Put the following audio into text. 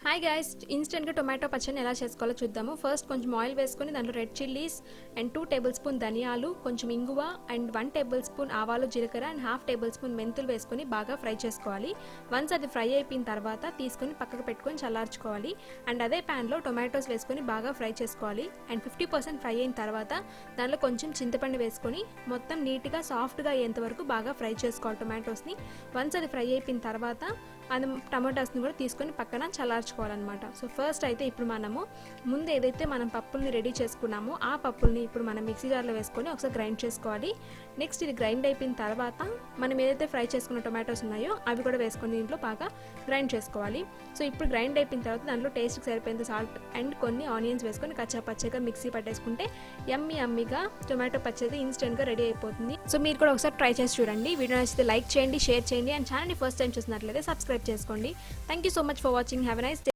Hi guys, ఇన్స్టెంట్గా tomato పచ్చడిని ఎలా చేసుకోవాలో చూద్దాము. ఫస్ట్ కొంచెం ఆయిల్ వేసుకొని దాంట్లో red chillies and 2 table spoon ధనియాలు, కొంచెం ఇంగువ అండ్ 1 టేబుల్ స్పూన్ ఆవాలు జీలకర్ర అండ్ హాఫ్ టేబుల్ స్పూన్ మెంతులు వేసుకొని బాగా ఫ్రై చేసుకోవాలి. వన్స్ అది ఫ్రై అయిపోయిన తర్వాత తీసుకొని పక్కకు పెట్టుకొని చల్లార్చుకోవాలి. అండ్ అదే ప్యాన్లో టొమాటోస్ వేసుకొని బాగా ఫ్రై చేసుకోవాలి. అండ్ 50% ఫ్రై అయిన తర్వాత దాంట్లో కొంచెం చింతపండు వేసుకొని మొత్తం నీట్గా సాఫ్ట్గా అయ్యేంత వరకు బాగా ఫ్రై చేసుకోవాలి టొమాటోస్ని. వన్స్ అది ఫ్రై అయిపోయిన తర్వాత అది టమాటాస్ని కూడా తీసుకొని పక్కన చల్లార్చుకోవాలన్నమాట. సో ఫస్ట్ అయితే ఇప్పుడు మనము ముందు ఏదైతే మనం పప్పుల్ని రెడీ చేసుకున్నామో ఆ పప్పుల్ని ఇప్పుడు మనం మిక్సీ జార్లో వేసుకొని ఒకసారి గ్రైండ్ చేసుకోవాలి. నెక్స్ట్ ఇది గ్రైండ్ అయిపోయిన తర్వాత మనం ఏదైతే ఫ్రై చేసుకున్న టొమాటోస్ ఉన్నాయో అవి కూడా వేసుకొని దీంట్లో బాగా గ్రైండ్ చేసుకోవాలి. సో ఇప్పుడు గ్రైండ్ అయిపోయిన తర్వాత దాంట్లో టేస్ట్కి సరిపోయేంత సాల్ట్ అండ్ కొన్ని ఆనియన్స్ వేసుకొని కచ్చా పచ్చగా మిక్సీ పట్టేసుకుంటే యమ్మీగా టొమాటో పచ్చడి ఇన్స్టెంట్గా రెడీ అయిపోతుంది. సో మీరు కూడా ఒకసారి ట్రై చేసి చూడండి. వీడియో నచ్చితే లైక్ చేయండి, షేర్ చేయండి అండ్ ఛానల్ని ఫస్ట్ టైం చూసినట్లయితే సబ్స్క్రైబ్ చేసుకోండి. Thank you so much for watching. Have a nice day.